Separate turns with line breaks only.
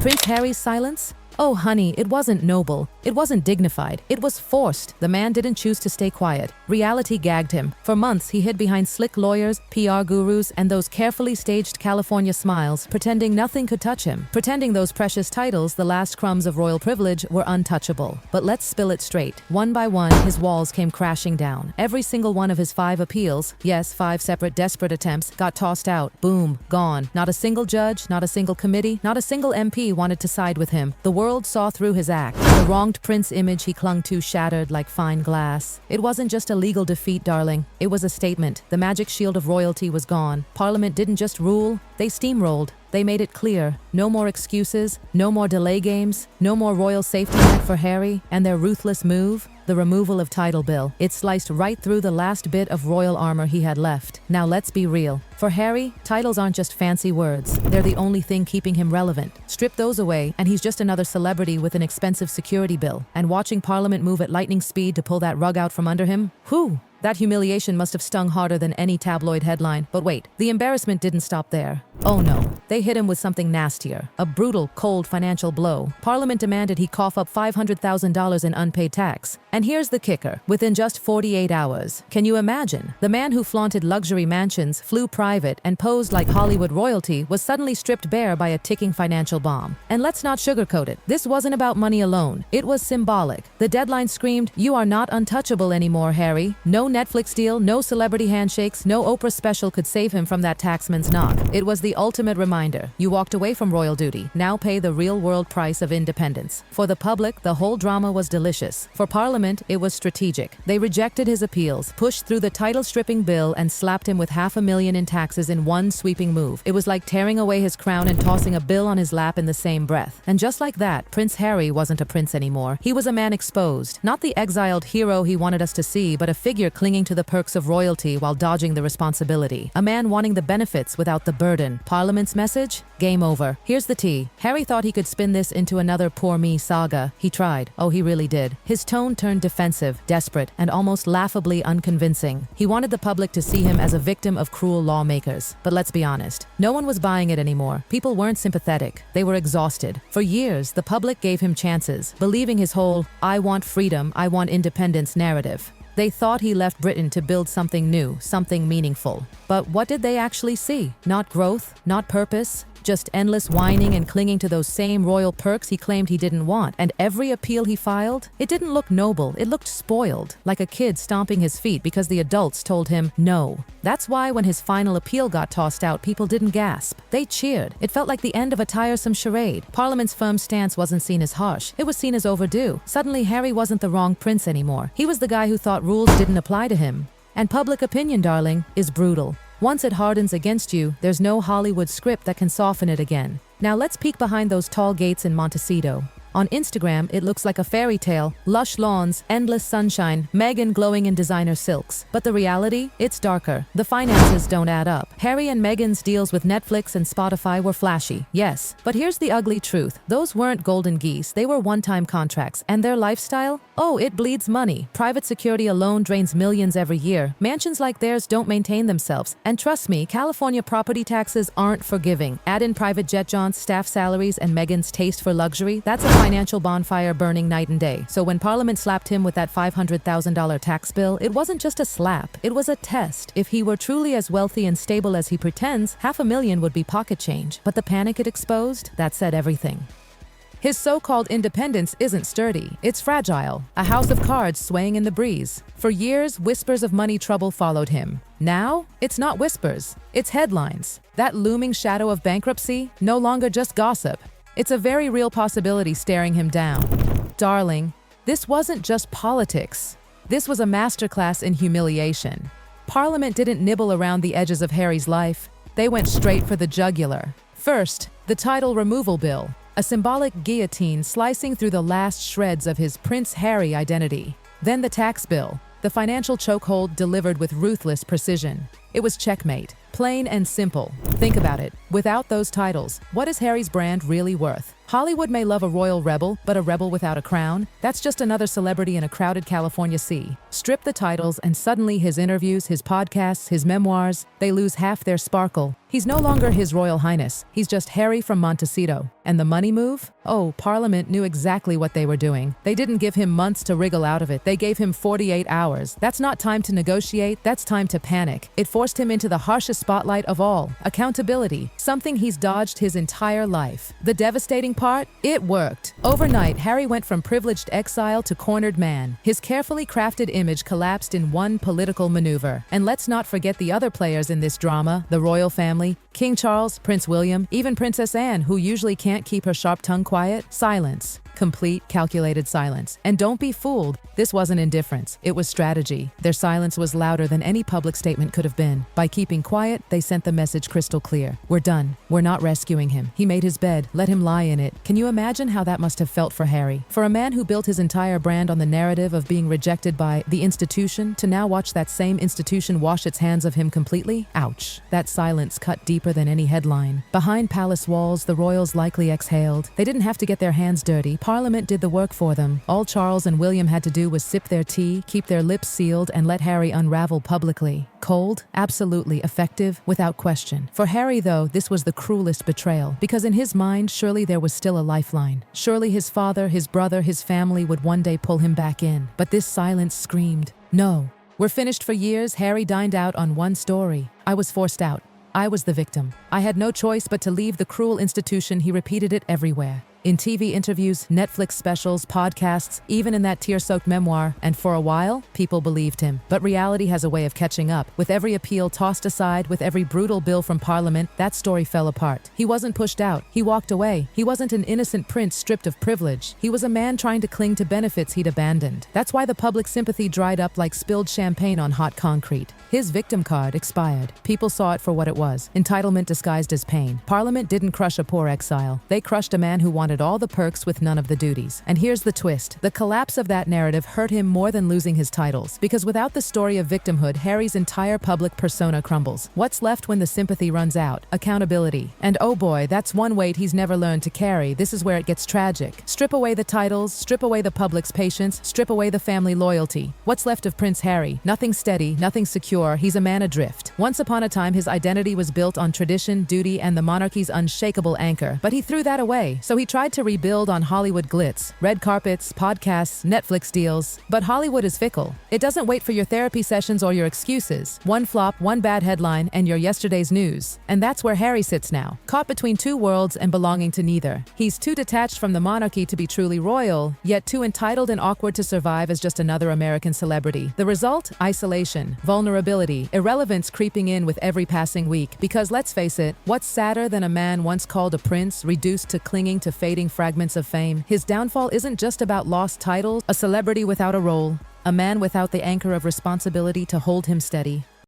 Prince Harry's silence? Oh honey, it wasn't noble. It wasn't dignified. It was forced. The man didn't choose to stay quiet. Reality gagged him. For months, he hid behind slick lawyers, PR gurus, and those carefully staged California smiles, pretending nothing could touch him. Pretending those precious titles, the last crumbs of royal privilege, were untouchable. But let's spill it straight. One by one, his walls came crashing down. Every single one of his 5 appeals, yes, 5 separate desperate attempts, got tossed out. Boom, gone. Not a single judge, not a single committee, not a single MP wanted to side with him. The world saw through his act. The wronged prince image he clung to shattered like fine glass. It wasn't just a legal defeat, darling. It was a statement. The magic shield of royalty was gone. Parliament didn't just rule, they steamrolled. They made it clear, no more excuses, no more delay games, no more royal safety net for Harry, and their ruthless move, the removal of title bill. It sliced right through the last bit of royal armor he had left. Now let's be real. For Harry, titles aren't just fancy words. They're the only thing keeping him relevant. Strip those away, and he's just another celebrity with an expensive security bill. And watching Parliament move at lightning speed to pull that rug out from under him? Whew! That humiliation must have stung harder than any tabloid headline. But wait, the embarrassment didn't stop there. Oh no, they hit him with something nastier. A brutal, cold financial blow. Parliament demanded he cough up $500,000 in unpaid tax. And here's the kicker, within just 48 hours. Can you imagine? The man who flaunted luxury mansions, flew private, and posed like Hollywood royalty was suddenly stripped bare by a ticking financial bomb. And let's not sugarcoat it. This wasn't about money alone. It was symbolic. The deadline screamed, "You are not untouchable anymore, Harry." No Netflix deal, no celebrity handshakes, no Oprah special could save him from that taxman's knock. It was the ultimate reminder. You walked away from royal duty. Now pay the real-world price of independence. For the public, the whole drama was delicious. For Parliament, it was strategic. They rejected his appeals, pushed through the title-stripping bill, and slapped him with $500,000 in taxes in one sweeping move. It was like tearing away his crown and tossing a bill on his lap in the same breath. And just like that, Prince Harry wasn't a prince anymore. He was a man exposed. Not the exiled hero he wanted us to see, but a figure clinging to the perks of royalty while dodging the responsibility. A man wanting the benefits without the burden. Parliament's message? Game over. Here's the tea. Harry thought he could spin this into another poor me saga. He tried. Oh, he really did. His tone turned defensive, desperate, and almost laughably unconvincing. He wanted the public to see him as a victim of cruel lawmakers. But let's be honest, no one was buying it anymore. People weren't sympathetic. They were exhausted. For years, the public gave him chances, believing his whole "I want freedom, I want independence" narrative. They thought he left Britain to build something new, something meaningful. But what did they actually see? Not growth, not purpose, just endless whining and clinging to those same royal perks he claimed he didn't want. And every appeal he filed, it didn't look noble, it looked spoiled, like a kid stomping his feet because the adults told him no. That's why when his final appeal got tossed out, people didn't gasp. They cheered. It felt like the end of a tiresome charade. Parliament's firm stance wasn't seen as harsh, it was seen as overdue. Suddenly, Harry wasn't the wrong prince anymore. He was the guy who thought rules didn't apply to him. And public opinion, darling, is brutal. Once it hardens against you, there's no Hollywood script that can soften it again. Now let's peek behind those tall gates in Montecito. On Instagram, it looks like a fairy tale, lush lawns, endless sunshine, Meghan glowing in designer silks. But the reality? It's darker. The finances don't add up. Harry and Meghan's deals with Netflix and Spotify were flashy, yes. But here's the ugly truth. Those weren't golden geese, they were one-time contracts. And their lifestyle? Oh, it bleeds money. Private security alone drains millions every year. Mansions like theirs don't maintain themselves. And trust me, California property taxes aren't forgiving. Add in private jet jaunts, staff salaries, and Meghan's taste for luxury, that's a financial bonfire burning night and day. So when Parliament slapped him with that $500,000 tax bill, it wasn't just a slap, it was a test. If he were truly as wealthy and stable as he pretends, $500,000 would be pocket change. But the panic it exposed, that said everything. His so-called independence isn't sturdy, it's fragile, a house of cards swaying in the breeze. For years, whispers of money trouble followed him. Now, it's not whispers, it's headlines. That looming shadow of bankruptcy, no longer just gossip. It's a very real possibility staring him down. Darling, this wasn't just politics. This was a masterclass in humiliation. Parliament didn't nibble around the edges of Harry's life. They went straight for the jugular. First, the title removal bill, a symbolic guillotine slicing through the last shreds of his Prince Harry identity. Then the tax bill, the financial chokehold delivered with ruthless precision. It was checkmate. Plain and simple. Think about it. Without those titles, what is Harry's brand really worth? Hollywood may love a royal rebel, but a rebel without a crown? That's just another celebrity in a crowded California sea. Strip the titles and suddenly his interviews, his podcasts, his memoirs, they lose half their sparkle. He's no longer His Royal Highness. He's just Harry from Montecito. And the money move? Oh, Parliament knew exactly what they were doing. They didn't give him months to wriggle out of it. They gave him 48 hours. That's not time to negotiate, that's time to panic. It forced him into the harshest spotlight of all, accountability, something he's dodged his entire life. The devastating part? It worked. Overnight, Harry went from privileged exile to cornered man. His carefully crafted image collapsed in one political maneuver. And let's not forget the other players in this drama, the royal family, King Charles, Prince William, even Princess Anne, who usually can't keep her sharp tongue quiet. Silence. Complete, calculated silence. And don't be fooled, this wasn't indifference, it was strategy. Their silence was louder than any public statement could have been. By keeping quiet, they sent the message crystal clear. We're done. We're not rescuing him. He made his bed. Let him lie in it. Can you imagine how that must have felt for Harry? For a man who built his entire brand on the narrative of being rejected by the institution, to now watch that same institution wash its hands of him completely? Ouch. That silence cut deeper than any headline. Behind palace walls, the royals likely exhaled. They didn't have to get their hands dirty. Parliament did the work for them. All Charles and William had to do was sip their tea, keep their lips sealed, and let Harry unravel publicly. Cold? Absolutely. Effective? Without question. For Harry, though, this was the cruelest betrayal, because in his mind, surely there was still a lifeline. Surely his father, his brother, his family would one day pull him back in. But this silence screamed, no. We're finished for years. Harry dined out on one story. I was forced out. I was the victim. I had no choice but to leave the cruel institution. He repeated it everywhere. In TV interviews, Netflix specials, podcasts, even in that tear-soaked memoir, and for a while, people believed him. But reality has a way of catching up. With every appeal tossed aside, with every brutal bill from Parliament, that story fell apart. He wasn't pushed out. He walked away. He wasn't an innocent prince stripped of privilege. He was a man trying to cling to benefits he'd abandoned. That's why the public sympathy dried up like spilled champagne on hot concrete. His victim card expired. People saw it for what it was, entitlement disguised as pain. Parliament didn't crush a poor exile. They crushed a man who wanted all the perks with none of the duties. And here's the twist. The collapse of that narrative hurt him more than losing his titles. Because without the story of victimhood, Harry's entire public persona crumbles. What's left when the sympathy runs out? Accountability. And oh boy, that's one weight he's never learned to carry. This is where it gets tragic. Strip away the titles, strip away the public's patience, strip away the family loyalty. What's left of Prince Harry? Nothing steady, nothing secure. He's a man adrift. Once upon a time, his identity was built on tradition, duty, and the monarchy's unshakable anchor. But he threw that away. So he tried to rebuild on Hollywood glitz, red carpets, podcasts, Netflix deals. But Hollywood is fickle. It doesn't wait for your therapy sessions or your excuses. One flop, one bad headline, and you're yesterday's news. And that's where Harry sits now, caught between two worlds and belonging to neither. He's too detached from the monarchy to be truly royal, yet too entitled and awkward to survive as just another American celebrity. The result? Isolation, vulnerability, irrelevance creeping in with every passing week. Because let's face it, what's sadder than a man once called a prince, reduced to clinging to fading fragments of fame? His downfall isn't just about lost titles, a celebrity without a role, a man without the anchor of responsibility to hold him steady.